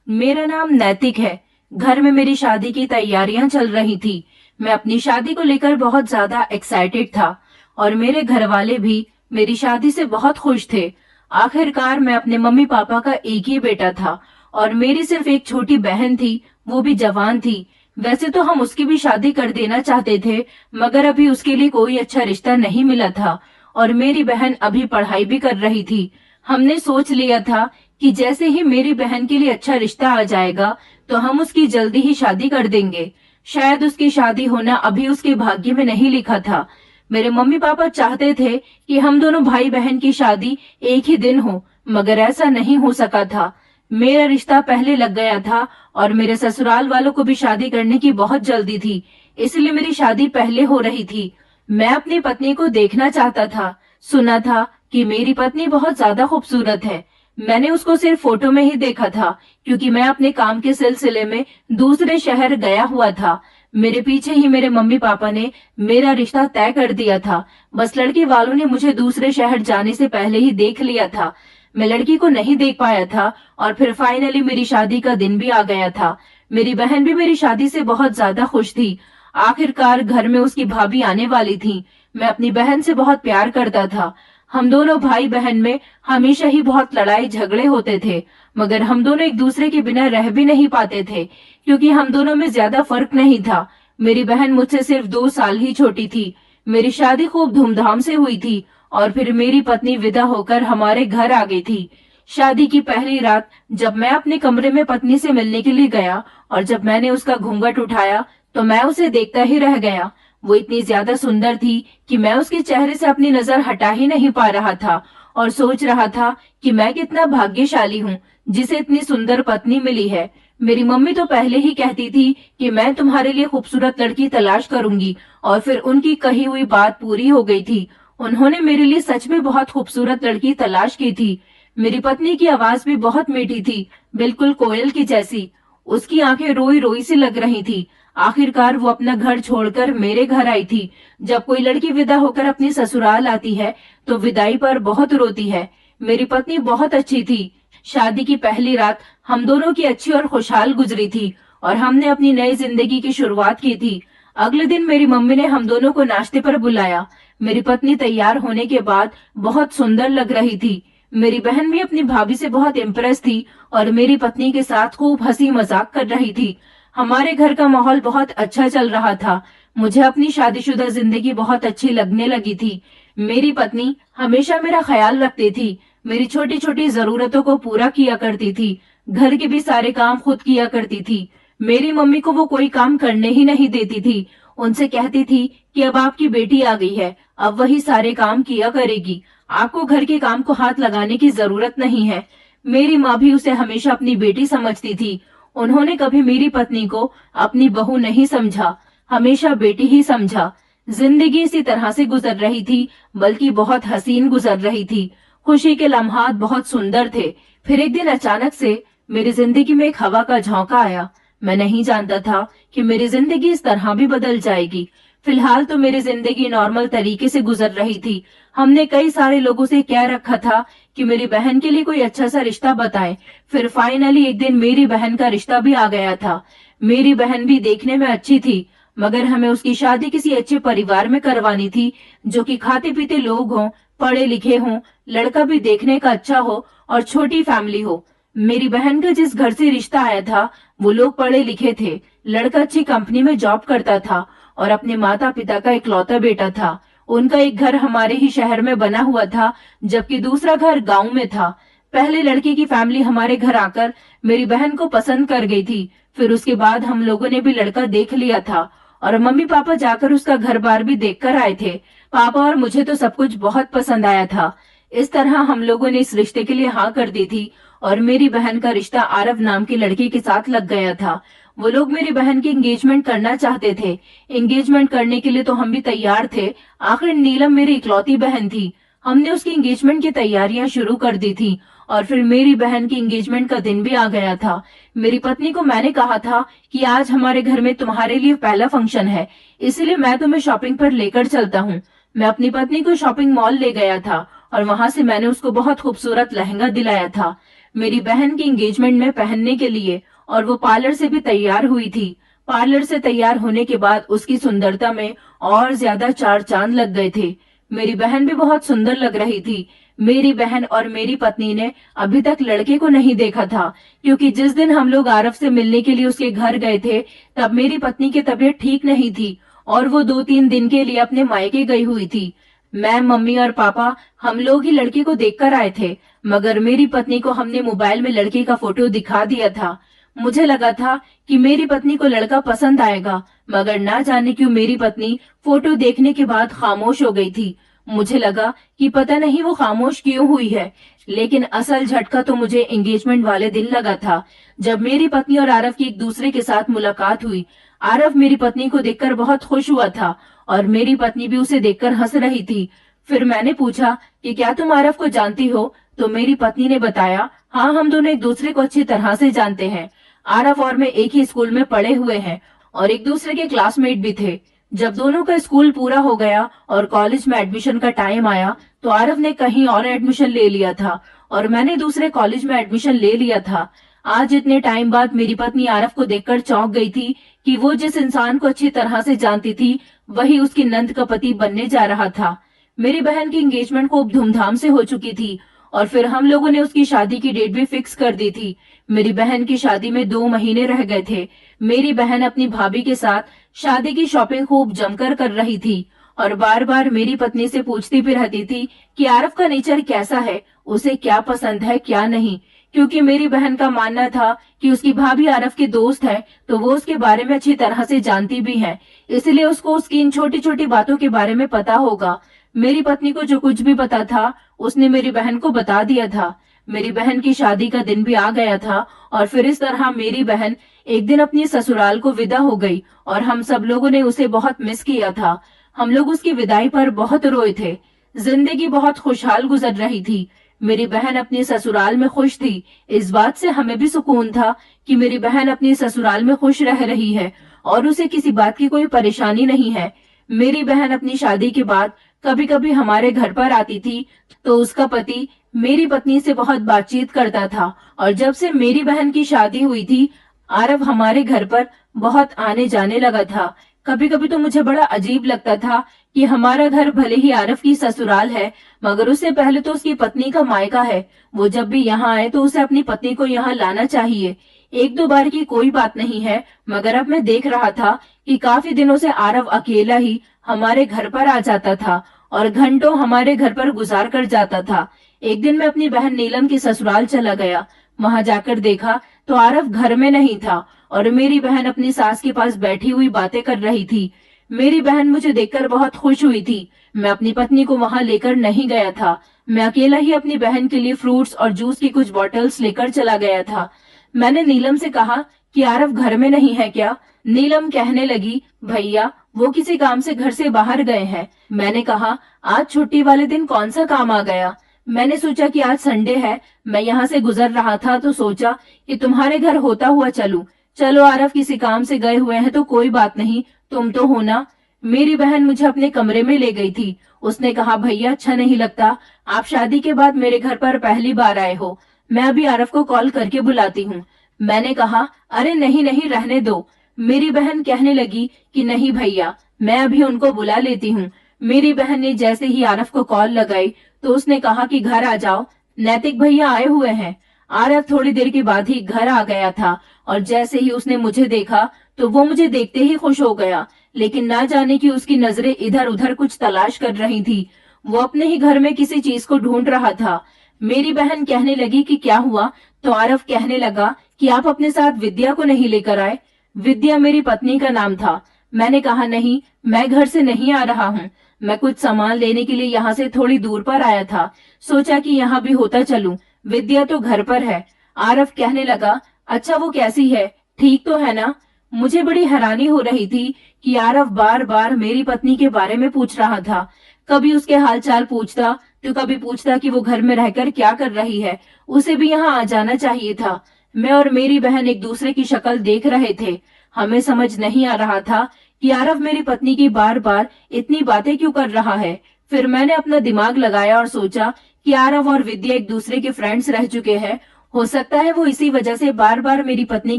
मेरा नाम नैतिक है। घर में मेरी शादी की तैयारियां चल रही थी। मैं अपनी शादी को लेकर बहुत ज्यादा एक्साइटेड था और मेरे घर वाले भी मेरी शादी से बहुत खुश थे। आखिरकार मैं अपने मम्मी पापा का एक ही बेटा था और मेरी सिर्फ एक छोटी बहन थी, वो भी जवान थी। वैसे तो हम उसकी भी शादी कर देना चाहते थे, मगर अभी उसके लिए कोई अच्छा रिश्ता नहीं मिला था और मेरी बहन अभी पढ़ाई भी कर रही थी। हमने सोच लिया था कि जैसे ही मेरी बहन के लिए अच्छा रिश्ता आ जाएगा तो हम उसकी जल्दी ही शादी कर देंगे। शायद उसकी शादी होना अभी उसके भाग्य में नहीं लिखा था। मेरे मम्मी पापा चाहते थे कि हम दोनों भाई बहन की शादी एक ही दिन हो, मगर ऐसा नहीं हो सका था। मेरा रिश्ता पहले लग गया था और मेरे ससुराल वालों को भी शादी करने की बहुत जल्दी थी, इसलिए मेरी शादी पहले हो रही थी। मैं अपनी पत्नी को देखना चाहता था। सुना था कि मेरी पत्नी बहुत ज्यादा खूबसूरत है। मैंने उसको सिर्फ फोटो में ही देखा था, क्योंकि मैं अपने काम के सिलसिले में दूसरे शहर गया हुआ था। मेरे पीछे ही मेरे मम्मी पापा ने मेरा रिश्ता तय कर दिया था। बस लड़की वालों ने मुझे दूसरे शहर जाने से पहले ही देख लिया था। मैं लड़की को नहीं देख पाया था और फिर फाइनली मेरी शादी का दिन भी आ गया था। मेरी बहन भी मेरी शादी से बहुत ज्यादा खुश थी। आखिरकार घर में उसकी भाभी आने वाली थी। मैं अपनी बहन से बहुत प्यार करता था। हम दोनों भाई बहन में हमेशा ही बहुत लड़ाई झगड़े होते थे, मगर हम दोनों एक दूसरे के बिना रह भी नहीं पाते थे, क्योंकि हम दोनों में ज्यादा फर्क नहीं था। मेरी बहन मुझसे सिर्फ 2 साल ही छोटी थी। मेरी शादी खूब धूमधाम से हुई थी और फिर मेरी पत्नी विदा होकर हमारे घर आ गई थी। शादी की पहली रात जब मैं अपने कमरे में पत्नी से मिलने के लिए गया और जब मैंने उसका घूंघट उठाया तो मैं उसे देखता ही रह गया। वो इतनी ज्यादा सुंदर थी कि मैं उसके चेहरे से अपनी नजर हटा ही नहीं पा रहा था और सोच रहा था कि मैं कितना भाग्यशाली हूँ जिसे इतनी सुंदर पत्नी मिली है। मेरी मम्मी तो पहले ही कहती थी कि मैं तुम्हारे लिए खूबसूरत लड़की तलाश करूंगी और फिर उनकी कही हुई बात पूरी हो गई थी। उन्होंने मेरे लिए सच में बहुत खूबसूरत लड़की तलाश की थी। मेरी पत्नी की आवाज भी बहुत मीठी थी, बिल्कुल कोयल की जैसी। उसकी आंखें रोई रोई सी लग रही थी। आखिरकार वो अपना घर छोड़कर मेरे घर आई थी। जब कोई लड़की विदा होकर अपनी ससुराल आती है तो विदाई पर बहुत रोती है। मेरी पत्नी बहुत अच्छी थी। शादी की पहली रात हम दोनों की अच्छी और खुशहाल गुजरी थी और हमने अपनी नई जिंदगी की शुरुआत की थी। अगले दिन मेरी मम्मी ने हम दोनों को नाश्ते पर बुलाया। मेरी पत्नी तैयार होने के बाद बहुत सुंदर लग रही थी। मेरी बहन भी अपनी भाभी से बहुत इम्प्रेस थी और मेरी पत्नी के साथ खूब हंसी मजाक कर रही थी। हमारे घर का माहौल बहुत अच्छा चल रहा था। मुझे अपनी शादीशुदा जिंदगी बहुत अच्छी लगने लगी थी। मेरी पत्नी हमेशा मेरा ख्याल रखती थी, मेरी छोटी छोटी जरूरतों को पूरा किया करती थी, घर के भी सारे काम खुद किया करती थी। मेरी मम्मी को वो कोई काम करने ही नहीं देती थी। उनसे कहती थी कि अब आपकी बेटी आ गई है, अब वही सारे काम किया करेगी, आपको घर के काम को हाथ लगाने की जरूरत नहीं है। मेरी माँ भी उसे हमेशा अपनी बेटी समझती थी। उन्होंने कभी मेरी पत्नी को अपनी बहू नहीं समझा, हमेशा बेटी ही समझा। जिंदगी इसी तरह से गुजर रही थी, बल्कि बहुत हसीन गुजर रही थी। खुशी के लम्हात बहुत सुंदर थे। फिर एक दिन अचानक से मेरी जिंदगी में एक हवा का झोंका आया। मैं नहीं जानता था कि मेरी जिंदगी इस तरह भी बदल जाएगी। फिलहाल तो मेरी जिंदगी नॉर्मल तरीके से गुजर रही थी। हमने कई सारे लोगों से कह रखा था कि मेरी बहन के लिए कोई अच्छा सा रिश्ता बताएं। फिर फाइनली एक दिन मेरी बहन का रिश्ता भी आ गया था। मेरी बहन भी देखने में अच्छी थी, मगर हमें उसकी शादी किसी अच्छे परिवार में करवानी थी, जो कि खाते पीते लोग हों, पढ़े लिखे हों, लड़का भी देखने का अच्छा हो और छोटी फैमिली हो। मेरी बहन का जिस घर से रिश्ता आया था वो लोग पढ़े लिखे थे, लड़का अच्छी कंपनी में जॉब करता था और अपने माता पिता का इकलौता बेटा था। उनका एक घर हमारे ही शहर में बना हुआ था, जबकि दूसरा घर गांव में था। पहले लड़के की फैमिली हमारे घर आकर मेरी बहन को पसंद कर गई थी। फिर उसके बाद हम लोगों ने भी लड़का देख लिया था और मम्मी पापा जाकर उसका घर बार भी देख कर आए थे। पापा और मुझे तो सब कुछ बहुत पसंद आया था। इस तरह हम लोगों ने इस रिश्ते के लिए हाँ कर दी थी और मेरी बहन का रिश्ता आरव नाम के लड़के के साथ लग गया था। वो लोग मेरी बहन की एंगेजमेंट करना चाहते थे। एंगेजमेंट करने के लिए तो हम भी तैयार थे। आखिर नीलम मेरी इकलौती बहन थी। हमने उसकी एंगेजमेंट की तैयारियां शुरू कर दी थी और फिर मेरी बहन की एंगेजमेंट का दिन भी आ गया था। मेरी पत्नी को मैंने कहा था कि आज हमारे घर में तुम्हारे लिए पहला फंक्शन है, इसलिए मैं तुम्हें शॉपिंग पर लेकर चलता हूँ। मैं अपनी पत्नी को शॉपिंग मॉल ले गया था और वहां से मैंने उसको बहुत खूबसूरत लहंगा दिलाया था। मेरी बहन की एंगेजमेंट में पहनने के लिए, और वो पार्लर से भी तैयार हुई थी। पार्लर से तैयार होने के बाद उसकी सुंदरता में और ज्यादा चार चांद लग गए थे। मेरी बहन भी बहुत सुंदर लग रही थी। मेरी बहन और मेरी पत्नी ने अभी तक लड़के को नहीं देखा था, क्योंकि जिस दिन हम लोग आरव से मिलने के लिए उसके घर गए थे, तब मेरी पत्नी की तबीयत ठीक नहीं थी और वो 2-3 दिन के लिए अपने मायके गई हुई थी। मैं, मम्मी और पापा हम लोग ही लड़के को देखकर आए थे, मगर मेरी पत्नी को हमने मोबाइल में लड़के का फोटो दिखा दिया था। मुझे लगा था कि मेरी पत्नी को लड़का पसंद आएगा, मगर ना जाने क्यों मेरी पत्नी फोटो देखने के बाद खामोश हो गई थी। मुझे लगा कि पता नहीं वो खामोश क्यों हुई है, लेकिन असल झटका तो मुझे एंगेजमेंट वाले दिन लगा था, जब मेरी पत्नी और आरव की एक दूसरे के साथ मुलाकात हुई। आरव मेरी पत्नी को देखकर बहुत खुश हुआ था और मेरी पत्नी भी उसे देखकर हंस रही थी। फिर मैंने पूछा कि क्या तुम आरव को जानती हो? तो मेरी पत्नी ने बताया, हाँ, हम दोनों एक दूसरे को अच्छी तरह से जानते हैं। आरव और मैं एक ही स्कूल में पढ़े हुए हैं और एक दूसरे के क्लासमेट भी थे। जब दोनों का स्कूल पूरा हो गया और कॉलेज में एडमिशन का टाइम आया, तो आरव ने कहीं और एडमिशन ले लिया था और मैंने दूसरे कॉलेज में एडमिशन ले लिया था। आज इतने टाइम बाद मेरी पत्नी आरव को देखकर चौंक गई थी कि वो जिस इंसान को अच्छी तरह से जानती थी, वही उसकी नंद का पति बनने जा रहा था। मेरी बहन की एंगेजमेंट खूब धूमधाम से हो चुकी थी और फिर हम लोगों ने उसकी शादी की डेट भी फिक्स कर दी थी। मेरी बहन की शादी में 2 महीने रह गए थे। मेरी बहन अपनी भाभी के साथ शादी की शॉपिंग खूब जमकर कर रही थी और बार बार मेरी पत्नी से पूछती भी रहती थी कि आरव का नेचर कैसा है, उसे क्या पसंद है क्या नहीं, क्योंकि मेरी बहन का मानना था कि उसकी भाभी आरव की दोस्त है, तो वो उसके बारे में अच्छी तरह से जानती भी है, इसलिए उसको उसकी इन छोटी छोटी बातों के बारे में पता होगा। मेरी पत्नी को जो कुछ भी पता था उसने मेरी बहन को बता दिया था। मेरी बहन की शादी का दिन भी आ गया था और फिर इस तरह मेरी बहन एक दिन अपनी ससुराल को विदा हो गई और हम सब लोगों ने उसे बहुत मिस किया था। हम लोग उसकी विदाई पर बहुत रोए थे। जिंदगी बहुत खुशहाल गुजर रही थी। मेरी बहन अपनी ससुराल में खुश थी। इस बात से हमें भी सुकून था कि मेरी बहन अपनी ससुराल में खुश रह रही है और उसे किसी बात की कोई परेशानी नहीं है। मेरी बहन अपनी शादी के बाद कभी कभी हमारे घर पर आती थी, तो उसका पति मेरी पत्नी से बहुत बातचीत करता था और जब से मेरी बहन की शादी हुई थी, आरव हमारे घर पर बहुत आने जाने लगा था। कभी कभी तो मुझे बड़ा अजीब लगता था कि हमारा घर भले ही आरव की ससुराल है, मगर उससे पहले तो उसकी पत्नी का मायका है। वो जब भी यहाँ आए तो उसे अपनी पत्नी को यहाँ लाना चाहिए। 1-2 बार की कोई बात नहीं है, मगर अब मैं देख रहा था कि काफी दिनों से आरव अकेला ही हमारे घर पर आ जाता था और घंटों हमारे घर पर गुजार कर जाता था। एक दिन मैं अपनी बहन नीलम की ससुराल चला गया। वहां जाकर देखा तो आरव घर में नहीं था और मेरी बहन अपनी सास के पास बैठी हुई बातें कर रही थी। मेरी बहन मुझे देखकर बहुत खुश हुई थी। मैं अपनी पत्नी को वहां लेकर नहीं गया था। मैं अकेला ही अपनी बहन के लिए फ्रूट्स और जूस की कुछ बॉटल्स लेकर चला गया था। मैंने नीलम से कहा कि आरव घर में नहीं है क्या? नीलम कहने लगी, भैया वो किसी काम से घर से बाहर गए हैं। मैंने कहा, आज छुट्टी वाले दिन कौन सा काम आ गया? मैंने सोचा कि आज संडे है, मैं यहाँ से गुजर रहा था तो सोचा कि तुम्हारे घर होता हुआ चलूं। चलो, आरव किसी काम से गए हुए हैं तो कोई बात नहीं, तुम तो हो ना। मेरी बहन मुझे अपने कमरे में ले गई थी। उसने कहा, भैया अच्छा नहीं लगता, आप शादी के बाद मेरे घर पर पहली बार आए हो, मैं अभी आरव को कॉल करके बुलाती हूँ। मैंने कहा, अरे नहीं नहीं, रहने दो। मेरी बहन कहने लगी कि नहीं भैया, मैं अभी उनको बुला लेती हूँ। मेरी बहन ने जैसे ही आरव को कॉल लगाई तो उसने कहा कि घर आ जाओ, नैतिक भैया आए हुए हैं। आरव थोड़ी देर के बाद ही घर आ गया था और जैसे ही उसने मुझे देखा तो वो मुझे देखते ही खुश हो गया, लेकिन ना जाने कि उसकी नजरें इधर उधर कुछ तलाश कर रही थी। वो अपने ही घर में किसी चीज को ढूंढ रहा था। मेरी बहन कहने लगी कि क्या हुआ, तो आरव कहने लगा कि आप अपने साथ विद्या को नहीं लेकर आए। विद्या मेरी पत्नी का नाम था। मैंने कहा, नहीं, मैं घर से नहीं आ रहा हूँ, मैं कुछ सामान लेने के लिए यहाँ से थोड़ी दूर पर आया था, सोचा कि यहाँ भी होता चलूं, विद्या तो घर पर है। आरव कहने लगा, अच्छा वो कैसी है, ठीक तो है ना? मुझे बड़ी हैरानी हो रही थी कि आरव बार बार मेरी पत्नी के बारे में पूछ रहा था। कभी उसके हालचाल पूछता तो कभी पूछता कि वो घर में रहकर क्या कर रही है, उसे भी यहाँ आ जाना चाहिए था। मैं और मेरी बहन एक दूसरे की शक्ल देख रहे थे। हमें समझ नहीं आ रहा था कि आरव मेरी पत्नी की बार बार इतनी बातें क्यों कर रहा है। फिर मैंने अपना दिमाग लगाया और सोचा कि आरव और विद्या एक दूसरे के फ्रेंड्स रह चुके हैं, हो सकता है वो इसी वजह से बार बार मेरी पत्नी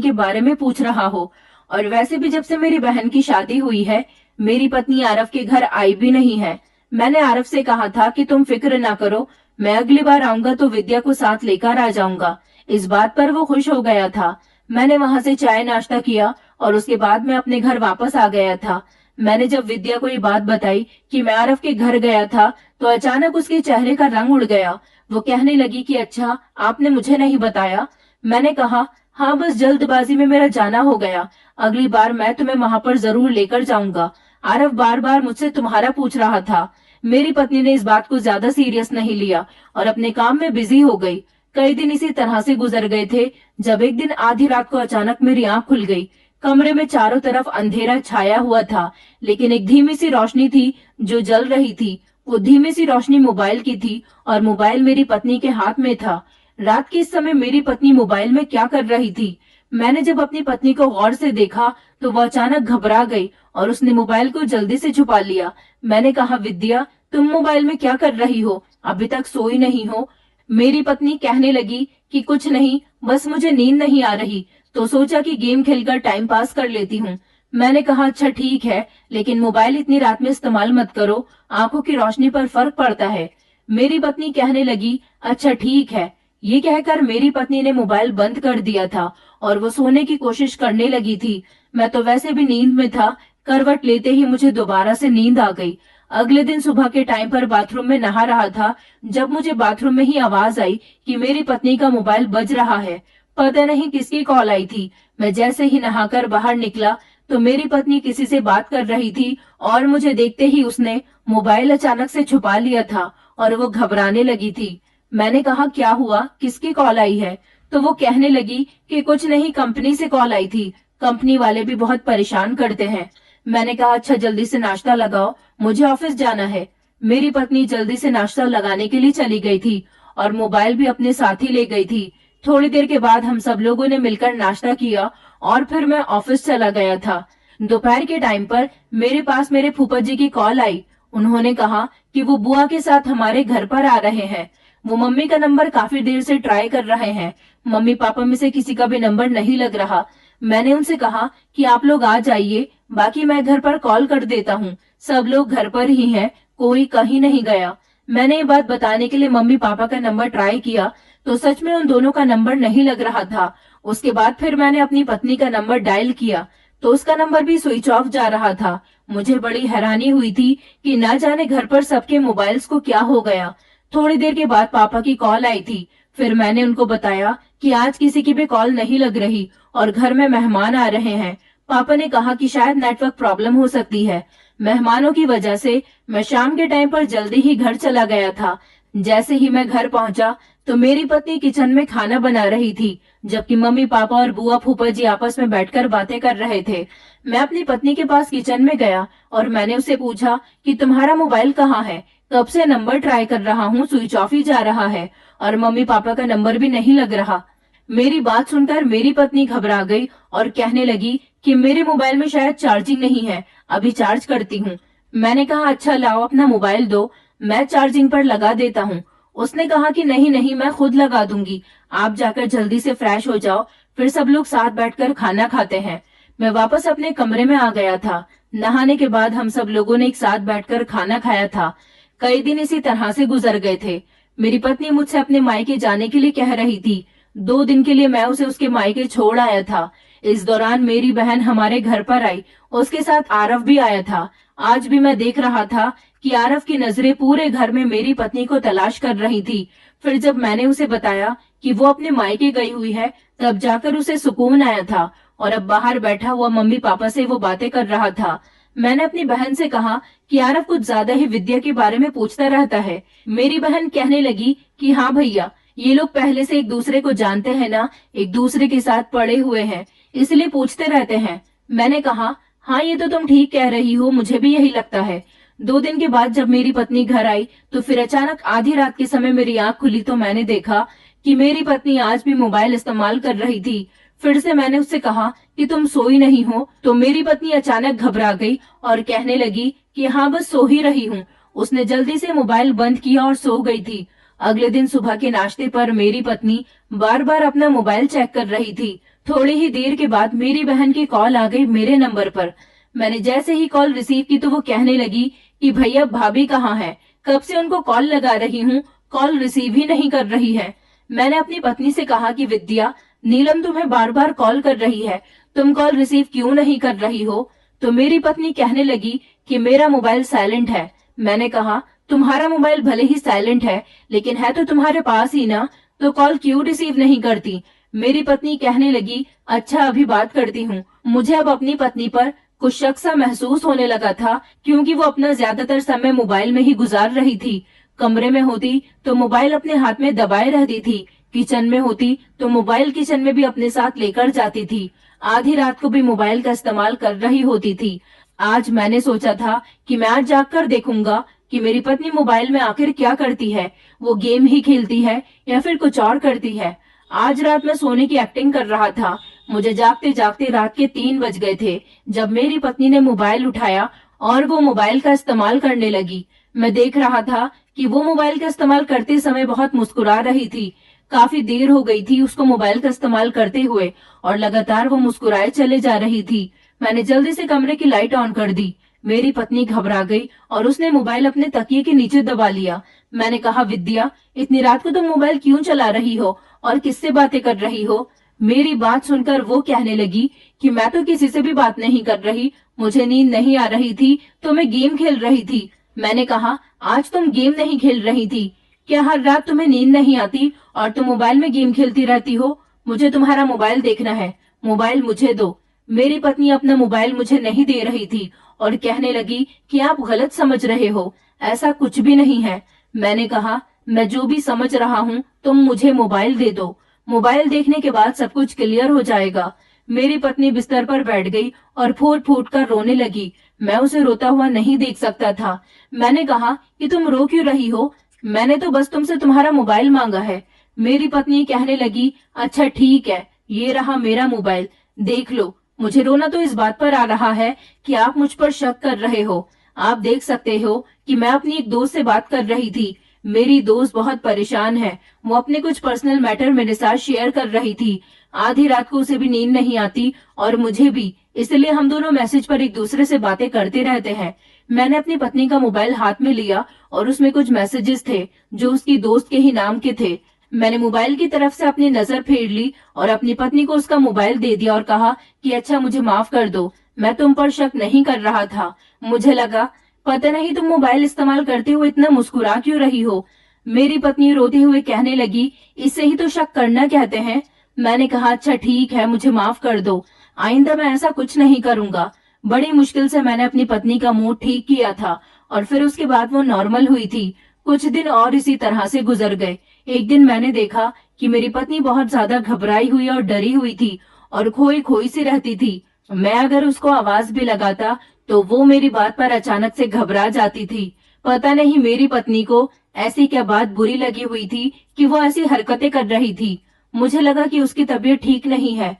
के बारे में पूछ रहा हो। और वैसे भी जब से मेरी बहन की शादी हुई है, मेरी पत्नी आरव के घर आई भी नहीं है। मैंने आरव से कहा था कि तुम फिक्र ना करो, मैं अगली बार आऊंगा तो विद्या को साथ लेकर आ जाऊंगा। इस बात पर वो खुश हो गया था। मैंने वहां से चाय नाश्ता किया और उसके बाद मैं अपने घर वापस आ गया था। मैंने जब विद्या को ये बात बताई कि मैं आरव के घर गया था, तो अचानक उसके चेहरे का रंग उड़ गया। वो कहने लगी कि अच्छा, आपने मुझे नहीं बताया। मैंने कहा, हाँ, बस जल्दबाजी में मेरा जाना हो गया। अगली बार मैं तुम्हें वहां पर जरूर लेकर जाऊंगा। आरव बार बार मुझसे तुम्हारा पूछ रहा था। मेरी पत्नी ने इस बात को ज्यादा सीरियस नहीं लिया और अपने काम में बिजी हो गई। कई दिन इसी तरह से गुजर गए थे, जब एक दिन आधी रात को अचानक मेरी आंख खुल गई। कमरे में चारों तरफ अंधेरा छाया हुआ था, लेकिन एक धीमी सी रोशनी थी जो जल रही थी। वो धीमी सी रोशनी मोबाइल की थी और मोबाइल मेरी पत्नी के हाथ में था। रात के इस समय मेरी पत्नी मोबाइल में क्या कर रही थी? मैंने जब अपनी पत्नी को गौर से देखा तो वो अचानक घबरा गई और उसने मोबाइल को जल्दी से छुपा लिया। मैंने कहा, विद्या, तुम मोबाइल में क्या कर रही हो? अभी तक सोई नहीं हो? मेरी पत्नी कहने लगी कि कुछ नहीं, बस मुझे नींद नहीं आ रही, तो सोचा कि गेम खेलकर टाइम पास कर लेती हूँ। मैंने कहा, अच्छा ठीक है, लेकिन मोबाइल इतनी रात में इस्तेमाल मत करो, आंखों की रोशनी पर फर्क पड़ता है। मेरी पत्नी कहने लगी, अच्छा ठीक है। ये कहकर मेरी पत्नी ने मोबाइल बंद कर दिया था और वो सोने की कोशिश करने लगी थी। मैं तो वैसे भी नींद में था। करवट लेते ही मुझे दोबारा से नींद आ गई। अगले दिन सुबह के टाइम पर बाथरूम में नहा रहा था, जब मुझे बाथरूम में ही आवाज आई कि मेरी पत्नी का मोबाइल बज रहा है। पता नहीं किसकी कॉल आई थी। मैं जैसे ही नहाकर बाहर निकला तो मेरी पत्नी किसी से बात कर रही थी और मुझे देखते ही उसने मोबाइल अचानक से छुपा लिया था और वो घबराने लगी थी। मैंने कहा, क्या हुआ, किसकी कॉल आई है? तो वो कहने लगी कि कुछ नहीं, कंपनी से कॉल आई थी। कंपनी वाले भी बहुत परेशान करते हैं। मैंने कहा, अच्छा जल्दी से नाश्ता लगाओ, मुझे ऑफिस जाना है। मेरी पत्नी जल्दी से नाश्ता लगाने के लिए चली गई थी और मोबाइल भी अपने साथ ही ले गई थी। थोड़ी देर के बाद हम सब लोगों ने मिलकर नाश्ता किया और फिर मैं ऑफिस चला गया था। दोपहर के टाइम पर मेरे पास मेरे फूफा जी की कॉल आई। उन्होंने कहा कि वो बुआ के साथ हमारे घर पर आ रहे हैं। वो मम्मी का नंबर काफी देर से ट्राई कर रहे हैं। मम्मी पापा में से किसी का भी नंबर नहीं लग रहा। मैंने उनसे कहा कि आप लोग आ जाइए, बाकी मैं घर पर कॉल कर देता हूँ। सब लोग घर पर ही हैं, कोई कहीं नहीं गया। मैंने ये बात बताने के लिए मम्मी पापा का नंबर ट्राई किया तो सच में उन दोनों का नंबर नहीं लग रहा था। उसके बाद फिर मैंने अपनी पत्नी का नंबर डायल किया तो उसका नंबर भी स्विच ऑफ जा रहा था। मुझे बड़ी हैरानी हुई थी कि ना जाने घर पर सबके मोबाइल्स को क्या हो गया। थोड़ी देर के बाद पापा की कॉल आई थी। फिर मैंने उनको बताया कि आज किसी की भी कॉल नहीं लग रही और घर में मेहमान आ रहे हैं। पापा ने कहा कि शायद नेटवर्क प्रॉब्लम हो सकती है। मेहमानों की वजह से मैं शाम के टाइम पर जल्दी ही घर चला गया था। जैसे ही मैं घर पहुंचा तो मेरी पत्नी किचन में खाना बना रही थी, जबकि मम्मी पापा और बुआ फूफा जी आपस में बैठकर बातें कर रहे थे। मैं अपनी पत्नी के पास किचन में गया और मैंने उससे पूछा कि तुम्हारा मोबाइल कहाँ है? कब से नंबर ट्राई कर रहा हूँ, स्विच ऑफ ही जा रहा है और मम्मी पापा का नंबर भी नहीं लग रहा। मेरी बात सुनकर मेरी पत्नी घबरा गई और कहने लगी कि मेरे मोबाइल में शायद चार्जिंग नहीं है, अभी चार्ज करती हूँ। मैंने कहा, अच्छा लाओ अपना मोबाइल दो, मैं चार्जिंग पर लगा देता हूँ। उसने कहा कि नहीं नहीं, मैं खुद लगा दूंगी, आप जाकर जल्दी से फ्रेश हो जाओ, फिर सब लोग साथ बैठकर खाना खाते हैं। मैं वापस अपने कमरे में आ गया था। नहाने के बाद हम सब लोगों ने एक साथ बैठकर खाना खाया था। कई दिन इसी तरह से गुजर गए थे। मेरी पत्नी मुझसे अपने मायके जाने के लिए कह रही थी। 2 दिन के लिए मैं उसे उसके मायके छोड़ आया था। इस दौरान मेरी बहन हमारे घर पर आई, उसके साथ आरव भी आया था। आज भी मैं देख रहा था कि आरव की नजरें पूरे घर में मेरी पत्नी को तलाश कर रही थी। फिर जब मैंने उसे बताया कि वो अपने मायके गई हुई है, तब जाकर उसे सुकून आया था और अब बाहर बैठा हुआ मम्मी पापा से वो बातें कर रहा था। मैंने अपनी बहन से कहा कि आरव कुछ ज्यादा ही विद्या के बारे में पूछता रहता है। मेरी बहन कहने लगी कि हाँ भैया, ये लोग पहले से एक दूसरे को जानते हैं ना, एक दूसरे के साथ पड़े हुए हैं, इसलिए पूछते रहते हैं। मैंने कहा, हाँ ये तो तुम ठीक कह रही हो, मुझे भी यही लगता है। 2 दिन के बाद जब मेरी पत्नी घर आई तो फिर अचानक आधी रात के समय मेरी आंख खुली तो मैंने देखा कि मेरी पत्नी आज भी मोबाइल इस्तेमाल कर रही थी। फिर से मैंने उससे कहा कि तुम सोई नहीं हो, तो मेरी पत्नी अचानक घबरा गई और कहने लगी कि हाँ बस सो ही रही हूँ। उसने जल्दी से मोबाइल बंद किया और सो गई थी। अगले दिन सुबह के नाश्ते पर मेरी पत्नी बार बार अपना मोबाइल चेक कर रही थी। थोड़ी ही देर के बाद मेरी बहन की कॉल आ गई मेरे नंबर पर। मैंने जैसे ही कॉल रिसीव की तो वो कहने लगी कि भैया भाभी कहाँ है, कब से उनको कॉल लगा रही हूँ, कॉल रिसीव ही नहीं कर रही है। मैंने अपनी पत्नी से कहा कि विद्या, नीलम तुम्हें बार बार कॉल कर रही है, तुम कॉल रिसीव क्यों नहीं कर रही हो? तो मेरी पत्नी कहने लगी कि मेरा मोबाइल साइलेंट है। मैंने कहा तुम्हारा मोबाइल भले ही साइलेंट है, लेकिन है तो तुम्हारे पास ही ना, तो कॉल क्यों रिसीव नहीं करती? मेरी पत्नी कहने लगी अच्छा अभी बात करती हूँ। मुझे अब अपनी पत्नी पर कुछ शक सा महसूस होने लगा था, क्योंकि वो अपना ज्यादातर समय मोबाइल में ही गुजार रही थी। कमरे में होती तो मोबाइल अपने हाथ में दबाए रहती थी, किचन में होती तो मोबाइल किचन में भी अपने साथ लेकर जाती थी, आधी रात को भी मोबाइल का इस्तेमाल कर रही होती थी। आज मैंने सोचा था कि मैं आज जाकर देखूंगा कि मेरी पत्नी मोबाइल में आखिर क्या करती है, वो गेम ही खेलती है या फिर कुछ और करती है। आज रात मैं सोने की एक्टिंग कर रहा था। मुझे जागते जागते रात के 3 बज गए थे जब मेरी पत्नी ने मोबाइल उठाया और वो मोबाइल का इस्तेमाल करने लगी। मैं देख रहा था कि वो मोबाइल का इस्तेमाल करते समय बहुत मुस्कुरा रही थी। काफी देर हो गई थी उसको मोबाइल का इस्तेमाल करते हुए और लगातार वो मुस्कुराए चले जा रही थी। मैंने जल्दी से कमरे की लाइट ऑन कर दी। मेरी पत्नी घबरा गई और उसने मोबाइल अपने तकिए के नीचे दबा लिया। मैंने कहा विद्या, इतनी रात को तुम मोबाइल क्यों चला रही हो और किससे बातें कर रही हो? मेरी बात सुनकर वो कहने लगी कि मैं तो किसी से भी बात नहीं कर रही, मुझे नींद नहीं आ रही थी तो मैं गेम खेल रही थी। मैंने कहा आज तुम गेम नहीं खेल रही थी, क्या हर रात तुम्हें नींद नहीं आती और तुम मोबाइल में गेम खेलती रहती हो? मुझे तुम्हारा मोबाइल देखना है, मोबाइल मुझे दो। मेरी पत्नी अपना मोबाइल मुझे नहीं दे रही थी और कहने लगी कि आप गलत समझ रहे हो, ऐसा कुछ भी नहीं है। मैंने कहा मैं जो भी समझ रहा हूँ तुम मुझे मोबाइल दे दो, मोबाइल देखने के बाद सब कुछ क्लियर हो जाएगा। मेरी पत्नी बिस्तर पर बैठ गई और फूट फूट कर रोने लगी। मैं उसे रोता हुआ नहीं देख सकता था। मैंने कहा कि तुम रो क्यों रही हो, मैंने तो बस तुमसे तुम्हारा मोबाइल मांगा है। मेरी पत्नी कहने लगी अच्छा ठीक है, ये रहा मेरा मोबाइल, देख लो। मुझे रोना तो इस बात पर आ रहा है कि आप मुझ पर शक कर रहे हो। आप देख सकते हो कि मैं अपनी एक दोस्त से बात कर रही थी। मेरी दोस्त बहुत परेशान है, वो अपने कुछ पर्सनल मैटर मेरे साथ शेयर कर रही थी। आधी रात को उसे भी नींद नहीं आती और मुझे भी, इसलिए हम दोनों मैसेज पर एक दूसरे से बातें करते रहते हैं। मैंने अपनी पत्नी का मोबाइल हाथ में लिया और उसमें कुछ मैसेजेस थे जो उसकी दोस्त के ही नाम के थे। मैंने मोबाइल की तरफ से अपनी नजर फेर ली और अपनी पत्नी को उसका मोबाइल दे दिया और कहा कि अच्छा मुझे माफ कर दो, मैं तुम पर शक नहीं कर रहा था। मुझे लगा पता नहीं तुम मोबाइल इस्तेमाल करते हुए इतना मुस्कुरा क्यों रही हो। मेरी पत्नी रोते हुए कहने लगी इससे ही तो शक करना कहते हैं। मैंने कहा अच्छा ठीक है, मुझे माफ कर दो, आइंदा मैं ऐसा कुछ नहीं करूंगा। बड़ी मुश्किल से मैंने अपनी पत्नी का मूड ठीक किया था और फिर उसके बाद वो नॉर्मल हुई थी। कुछ दिन और इसी तरह से गुजर गए। एक दिन मैंने देखा कि मेरी पत्नी बहुत ज्यादा घबराई हुई और डरी हुई थी और खोई खोई सी रहती थी। मैं अगर उसको आवाज भी लगाता तो वो मेरी बात पर अचानक से घबरा जाती थी। पता नहीं मेरी पत्नी को ऐसी क्या बात बुरी लगी हुई थी कि वो ऐसी हरकतें कर रही थी। मुझे लगा कि उसकी तबीयत ठीक नहीं है।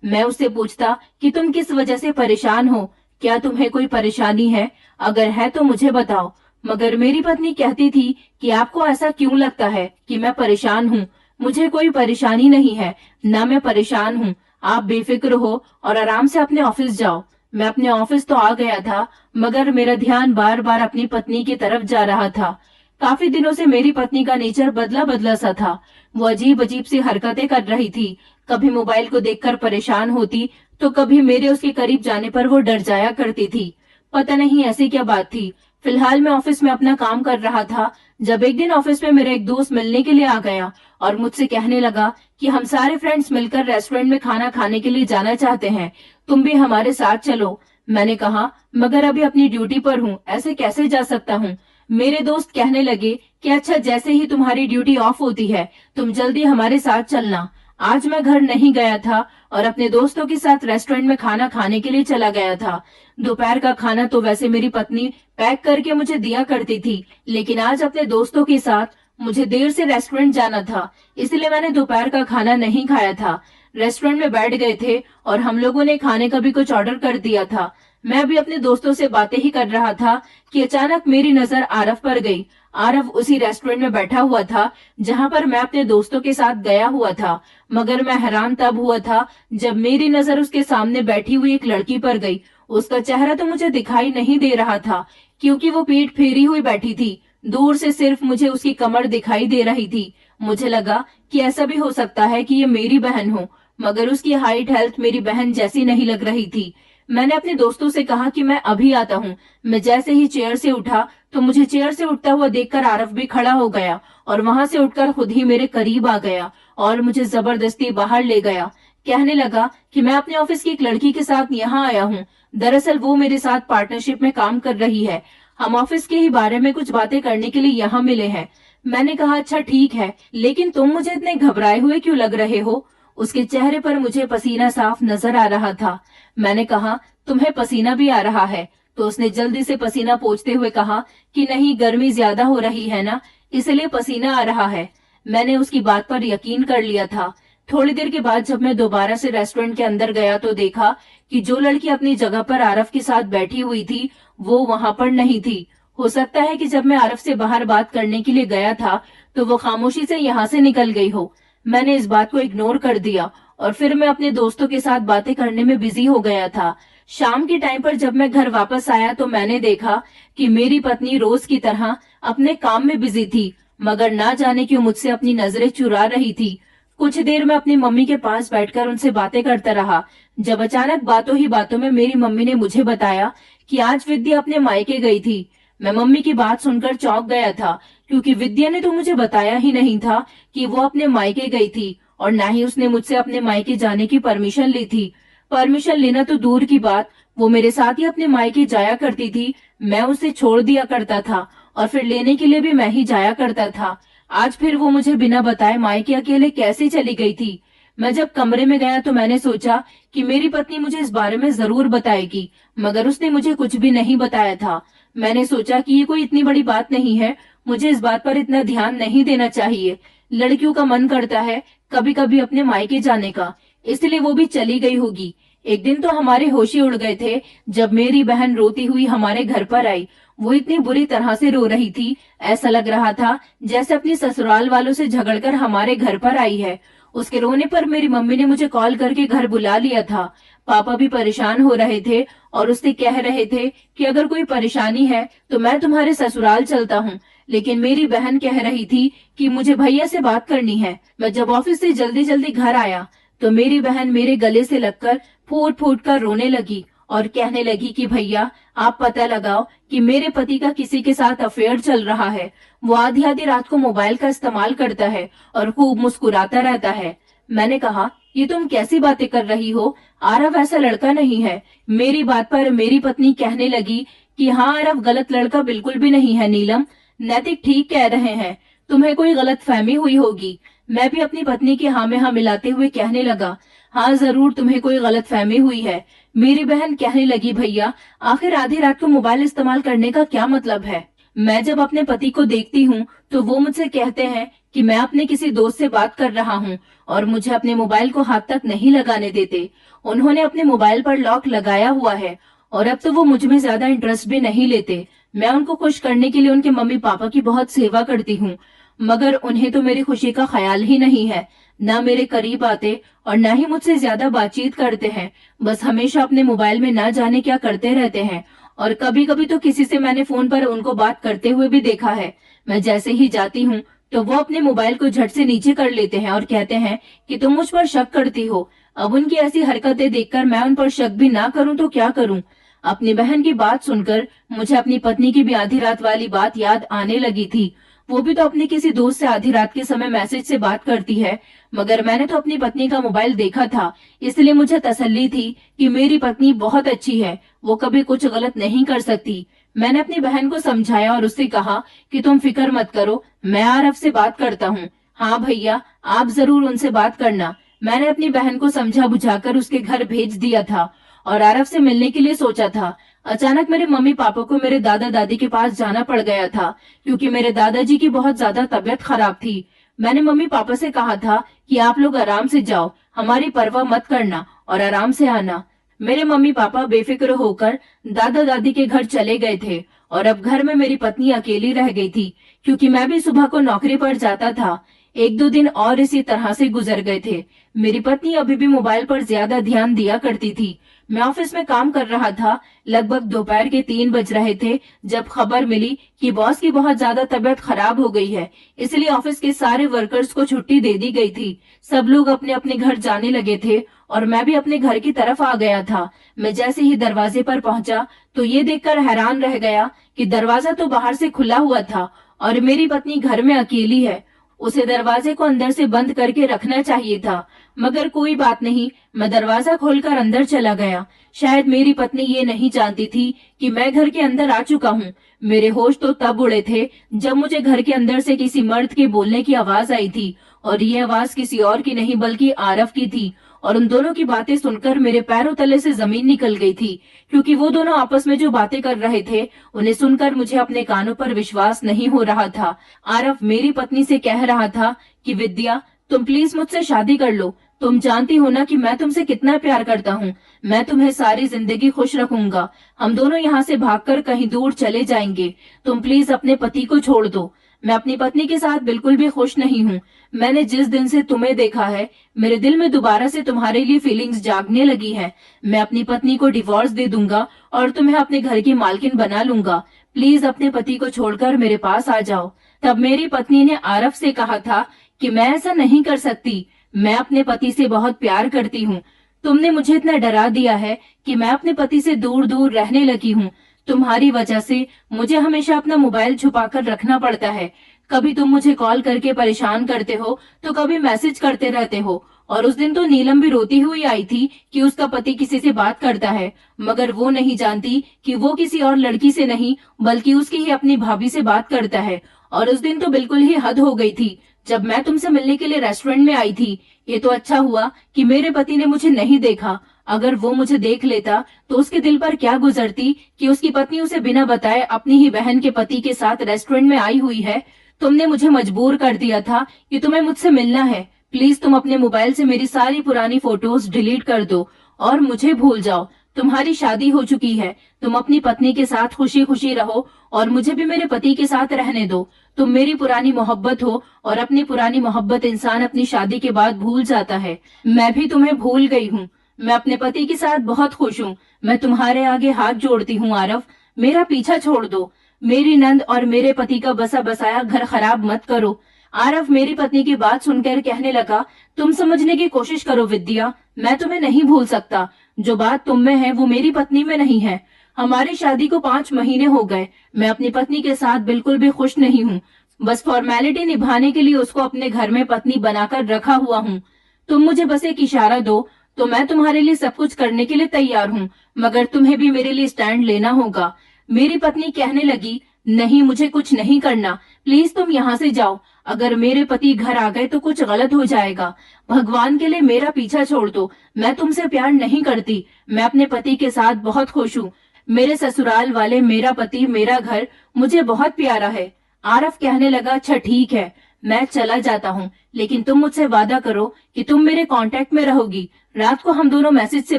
मैं उससे पूछता कि तुम किस वजह से परेशान हो, क्या तुम्हें कोई परेशानी है, अगर है तो मुझे बताओ। मगर मेरी पत्नी कहती थी कि आपको ऐसा क्यों लगता है कि मैं परेशान हूँ? मुझे कोई परेशानी नहीं है, ना मैं परेशान हूँ। आप बेफिक्र हो और आराम से अपने ऑफिस जाओ। मैं अपने ऑफिस तो आ गया था, मगर मेरा ध्यान बार बार अपनी पत्नी की तरफ जा रहा था। काफी दिनों से मेरी पत्नी का नेचर बदला बदला सा था। वो अजीब अजीब सी हरकतें कर रही थी। कभी मोबाइल को देखकर परेशान होती तो कभी मेरे उसके करीब जाने पर वो डर जाया करती थी। पता नहीं ऐसी क्या बात थी। फिलहाल मैं ऑफिस में अपना काम कर रहा था जब एक दिन ऑफिस में मेरा एक दोस्त मिलने के लिए आ गया और मुझसे कहने लगा कि हम सारे फ्रेंड्स मिलकर रेस्टोरेंट में खाना खाने के लिए जाना चाहते हैं, तुम भी हमारे साथ चलो। मैंने कहा मगर अभी अपनी ड्यूटी पर हूँ, ऐसे कैसे जा सकता हूँ। मेरे दोस्त कहने लगे कि अच्छा जैसे ही तुम्हारी ड्यूटी ऑफ होती है तुम जल्दी हमारे साथ चलना। आज मैं घर नहीं गया था और अपने दोस्तों के साथ रेस्टोरेंट में खाना खाने के लिए चला गया था। दोपहर का खाना तो वैसे मेरी पत्नी पैक करके मुझे दिया करती थी, लेकिन आज अपने दोस्तों के साथ मुझे देर से रेस्टोरेंट जाना था, इसलिए मैंने दोपहर का खाना नहीं खाया था। रेस्टोरेंट में बैठ गए थे और हम लोगों ने खाने का भी कुछ ऑर्डर कर दिया था। मैं भी अपने दोस्तों से बातें ही कर रहा था कि अचानक मेरी नजर आरफ पर गई। आरव उसी रेस्टोरेंट में बैठा हुआ था जहां पर मैं अपने दोस्तों के साथ गया हुआ था। मगर मैं हैरान तब हुआ था जब मेरी नजर उसके सामने बैठी हुई एक लड़की पर गई। उसका चेहरा तो मुझे दिखाई नहीं दे रहा था क्योंकि वो पीठ फेरी हुई बैठी थी। दूर से सिर्फ मुझे उसकी कमर दिखाई दे रही थी। मुझे लगा कि ऐसा भी हो सकता है कि ये मेरी बहन हो, मगर उसकी हाइट हेल्थ मेरी बहन जैसी नहीं लग रही थी। मैंने अपने दोस्तों से कहा कि मैं अभी आता हूँ। मैं जैसे ही चेयर से उठा तो मुझे चेयर से उठता हुआ देखकर आरव भी खड़ा हो गया और वहां से उठकर खुद ही मेरे करीब आ गया और मुझे जबरदस्ती बाहर ले गया। कहने लगा कि मैं अपने ऑफिस की एक लड़की के साथ यहाँ आया हूँ। दरअसल वो मेरे साथ पार्टनरशिप में काम कर रही है। हम ऑफिस के ही बारे में कुछ बातें करने के लिए यहाँ मिले हैं। मैंने कहा अच्छा ठीक है, लेकिन तुम मुझे इतने घबराए हुए क्यों लग रहे हो? उसके चेहरे पर मुझे पसीना साफ नजर आ रहा था। मैंने कहा तुम्हें पसीना भी आ रहा है? तो उसने जल्दी से पसीना पोंछते हुए कहा कि नहीं, गर्मी ज्यादा हो रही है ना, इसलिए पसीना आ रहा है। मैंने उसकी बात पर यकीन कर लिया था। थोड़ी देर के बाद जब मैं दोबारा से रेस्टोरेंट के अंदर गया तो देखा कि जो लड़की अपनी जगह पर आरव के साथ बैठी हुई थी वो वहां पर नहीं थी। हो सकता है कि जब मैं आरव से बाहर बात करने के लिए गया था तो वो खामोशी से यहाँ से निकल गई हो। मैंने इस बात को इग्नोर कर दिया और फिर मैं अपने दोस्तों के साथ बातें करने में बिजी हो गया था। शाम के टाइम पर जब मैं घर वापस आया तो मैंने देखा कि मेरी पत्नी रोज की तरह अपने काम में बिजी थी, मगर ना जाने क्यों मुझसे अपनी नजरें चुरा रही थी। कुछ देर मैं अपनी मम्मी के पास बैठकर उनसे बातें करता रहा, जब अचानक बातों ही बातों में मेरी मम्मी ने मुझे बताया कि आज विद्या अपने मायके गई थी। मैं मम्मी की बात सुनकर चौंक गया था क्योंकि विद्या ने तो मुझे बताया ही नहीं था कि वो अपने मायके गई थी और ना ही उसने मुझसे अपने मायके जाने की परमिशन ली थी। परमिशन लेना तो दूर की बात, वो मेरे साथ ही अपने मायके जाया करती थी। मैं उसे छोड़ दिया करता था और फिर लेने के लिए भी मैं ही जाया करता था। आज फिर वो मुझे बिना बताए मायके अकेले कैसे चली गई थी? मैं जब कमरे में गया तो मैंने सोचा कि मेरी पत्नी मुझे इस बारे में जरूर बताएगी, मगर उसने मुझे कुछ भी नहीं बताया था। मैंने सोचा कि ये कोई इतनी बड़ी बात नहीं है, मुझे इस बात पर इतना ध्यान नहीं देना चाहिए। लड़कियों का मन करता है कभी कभी अपने मायके जाने का, इसलिए वो भी चली गई होगी। एक दिन तो हमारे होश ही उड़ गए थे जब मेरी बहन रोती हुई हमारे घर पर आई। वो इतनी बुरी तरह से रो रही थी, ऐसा लग रहा था जैसे अपनी ससुराल वालों से झगड़कर हमारे घर पर आई है। उसके रोने पर मेरी मम्मी ने मुझे कॉल करके घर बुला लिया था। पापा भी परेशान हो रहे थे और उससे कह रहे थे कि अगर कोई परेशानी है तो मैं तुम्हारे ससुराल चलता हूँ। लेकिन मेरी बहन कह रही थी कि मुझे भैया से बात करनी है। मैं जब ऑफिस से जल्दी जल्दी घर आया तो मेरी बहन मेरे गले से लगकर फूट फूट कर रोने लगी और कहने लगी कि भैया आप पता लगाओ कि मेरे पति का किसी के साथ अफेयर चल रहा है। वो आधी आधी रात को मोबाइल का इस्तेमाल करता है और खूब मुस्कुराता रहता है। मैंने कहा ये तुम कैसी बातें कर रही हो? आरव ऐसा लड़का नहीं है। मेरी बात पर मेरी पत्नी कहने लगी कि हाँ आरव गलत लड़का बिल्कुल भी नहीं है नीलम, नैतिक ठीक कह रहे हैं, तुम्हें कोई गलत फहमी हुई होगी। मैं भी अपनी पत्नी की हाँ में हाँ मिलाते हुए कहने लगा हाँ जरूर तुम्हें कोई गलत फहमी हुई है। मेरी बहन कहने लगी भैया आखिर आधी रात को मोबाइल इस्तेमाल करने का क्या मतलब है? मैं जब अपने पति को देखती हूँ तो वो मुझसे कहते हैं कि मैं अपने किसी दोस्त से बात कर रहा हूँ और मुझे अपने मोबाइल को हाथ तक नहीं लगाने देते। उन्होंने अपने मोबाइल पर लॉक लगाया हुआ है और अब तो वो मुझ में ज्यादा इंटरेस्ट भी नहीं लेते। मैं उनको खुश करने के लिए उनके मम्मी पापा की बहुत सेवा करती हूँ, मगर उन्हें तो मेरी खुशी का ख्याल ही नहीं है। ना मेरे करीब आते और ना ही मुझसे ज्यादा बातचीत करते हैं। बस हमेशा अपने मोबाइल में ना जाने क्या करते रहते हैं और कभी कभी तो किसी से मैंने फोन पर उनको बात करते हुए भी देखा है। मैं जैसे ही जाती हूँ तो वो अपने मोबाइल को झट से नीचे कर लेते हैं और कहते हैं कि तुम मुझ पर शक करती हो। अब उनकी ऐसी हरकतें देखकर मैं उन पर शक भी ना करूं तो क्या करूं? अपनी बहन की बात सुनकर मुझे अपनी पत्नी की भी आधी रात वाली बात याद आने लगी थी। वो भी तो अपने किसी दोस्त से आधी रात के समय मैसेज से बात करती है, मगर मैंने तो अपनी पत्नी का मोबाइल देखा था, इसलिए मुझे तसल्ली थी कि मेरी पत्नी बहुत अच्छी है, वो कभी कुछ गलत नहीं कर सकती। मैंने अपनी बहन को समझाया और उससे कहा कि तुम फिक्र मत करो, मैं आरव से बात करता हूँ। हाँ भैया आप जरूर उनसे बात करना। मैंने अपनी बहन को समझा बुझाकर उसके घर भेज दिया था और आरव से मिलने के लिए सोचा था। अचानक मेरे मम्मी पापा को मेरे दादा दादी के पास जाना पड़ गया था क्योंकि मेरे दादाजी की बहुत ज्यादा तबीयत खराब थी। मैंने मम्मी पापा से कहा था कि आप लोग आराम से जाओ, हमारी परवाह मत करना और आराम से आना। मेरे मम्मी पापा बेफिक्र होकर दादा दादी के घर चले गए थे और अब घर में मेरी पत्नी अकेली रह गई थी, क्योंकि मैं भी सुबह को नौकरी पर जाता था। एक दो दिन और इसी तरह से गुजर गए थे। मेरी पत्नी अभी भी मोबाइल पर ज्यादा ध्यान दिया करती थी। मैं ऑफिस में काम कर रहा था। लगभग दोपहर के 3 बज रहे थे जब खबर मिली कि बॉस की बहुत ज्यादा तबीयत खराब हो गई है, इसलिए ऑफिस के सारे वर्कर्स को छुट्टी दे दी गई थी। सब लोग अपने अपने घर जाने लगे थे और मैं भी अपने घर की तरफ आ गया था। मैं जैसे ही दरवाजे पर पहुंचा तो ये देखकर हैरान रह गया कि दरवाजा तो बाहर से खुला हुआ था और मेरी पत्नी घर में अकेली है। उसे दरवाजे को अंदर से बंद करके रखना चाहिए था, मगर कोई बात नहीं, मैं दरवाजा खोलकर अंदर चला गया। शायद मेरी पत्नी ये नहीं जानती थी कि मैं घर के अंदर आ चुका हूँ। मेरे होश तो तब उड़े थे जब मुझे घर के अंदर से किसी मर्द के बोलने की आवाज आई थी, और ये आवाज किसी और की नहीं बल्कि आरव की थी। और उन दोनों की बातें सुनकर मेरे पैरों तले से जमीन निकल गई थी, क्योंकि वो दोनों आपस में जो बातें कर रहे थे उन्हें सुनकर मुझे अपने कानों पर विश्वास नहीं हो रहा था। आरव मेरी पत्नी से कह रहा था कि विद्या, तुम प्लीज मुझसे शादी कर लो। तुम जानती हो ना कि मैं तुमसे कितना प्यार करता हूँ। मैं तुम्हें सारी जिंदगी खुश रखूंगा। हम दोनों यहाँ से भागकर कहीं दूर चले जाएंगे। तुम प्लीज अपने पति को छोड़ दो। मैं अपनी पत्नी के साथ बिल्कुल भी खुश नहीं हूँ। मैंने जिस दिन से तुम्हें देखा है, मेरे दिल में दोबारा से तुम्हारे लिए फीलिंग्स जागने लगी है। मैं अपनी पत्नी को डिवोर्स दे दूंगा और तुम्हें अपने घर की मालकिन बना लूंगा। प्लीज अपने पति को छोड़कर मेरे पास आ जाओ। तब मेरी पत्नी ने आरव से कहा था कि मैं ऐसा नहीं कर सकती। मैं अपने पति से बहुत प्यार करती हूँ। तुमने मुझे इतना डरा दिया है कि मैं अपने पति से दूर दूर रहने लगी हूँ। तुम्हारी वजह से मुझे हमेशा अपना मोबाइल छुपाकर रखना पड़ता है। कभी तुम मुझे कॉल करके परेशान करते हो तो कभी मैसेज करते रहते हो। और उस दिन तो नीलम भी रोती हुई आई थी कि उसका पति किसी से बात करता है, मगर वो नहीं जानती कि वो किसी और लड़की से नहीं बल्कि उसकी ही अपनी भाभी से बात करता है। और उस दिन तो बिल्कुल ही हद हो गई थी जब मैं तुमसे मिलने के लिए रेस्टोरेंट में आई थी। ये तो अच्छा हुआ कि मेरे पति ने मुझे नहीं देखा। अगर वो मुझे देख लेता तो उसके दिल पर क्या गुजरती कि उसकी पत्नी उसे बिना बताए अपनी ही बहन के पति के साथ रेस्टोरेंट में आई हुई है। तुमने मुझे मजबूर कर दिया था कि तुम्हें मुझसे मिलना है। प्लीज तुम अपने मोबाइल से मेरी सारी पुरानी फोटोज डिलीट कर दो और मुझे भूल जाओ। तुम्हारी शादी हो चुकी है। तुम अपनी पत्नी के साथ खुशी खुशी रहो और मुझे भी मेरे पति के साथ रहने दो। तुम मेरी पुरानी मोहब्बत हो और अपनी पुरानी मोहब्बत इंसान अपनी शादी के बाद भूल जाता है। मैं भी तुम्हें भूल गई हूँ। मैं अपने पति के साथ बहुत खुश हूँ। मैं तुम्हारे आगे हाथ जोड़ती हूँ आरव, मेरा पीछा छोड़ दो। मेरी नंद और मेरे पति का बसा बसाया घर खराब मत करो। आरव मेरी पत्नी की बात सुनकर कहने लगा, तुम समझने की कोशिश करो विद्या, मैं तुम्हें नहीं भूल सकता। जो बात तुम में है वो मेरी पत्नी में नहीं है। हमारी शादी को 5 महीने हो गए। मैं अपनी पत्नी के साथ बिल्कुल भी खुश नहीं हूँ। बस फॉर्मेलिटी निभाने के लिए उसको अपने घर में पत्नी बनाकर रखा हुआ हूँ। तुम मुझे बस एक इशारा दो तो मैं तुम्हारे लिए सब कुछ करने के लिए तैयार हूँ, मगर तुम्हें भी मेरे लिए स्टैंड लेना होगा। मेरी पत्नी कहने लगी, नहीं, मुझे कुछ नहीं करना। प्लीज तुम यहाँ से जाओ। अगर मेरे पति घर आ गए तो कुछ गलत हो जाएगा। भगवान के लिए मेरा पीछा छोड़ दो। मैं तुमसे प्यार नहीं करती। मैं अपने पति के साथ बहुत खुश हूँ। मेरे ससुराल वाले, मेरा पति, मेरा घर मुझे बहुत प्यारा है। आरव कहने लगा, अच्छा ठीक है, मैं चला जाता हूँ, लेकिन तुम मुझसे वादा करो कि तुम मेरे कांटेक्ट में रहोगी। रात को हम दोनों मैसेज से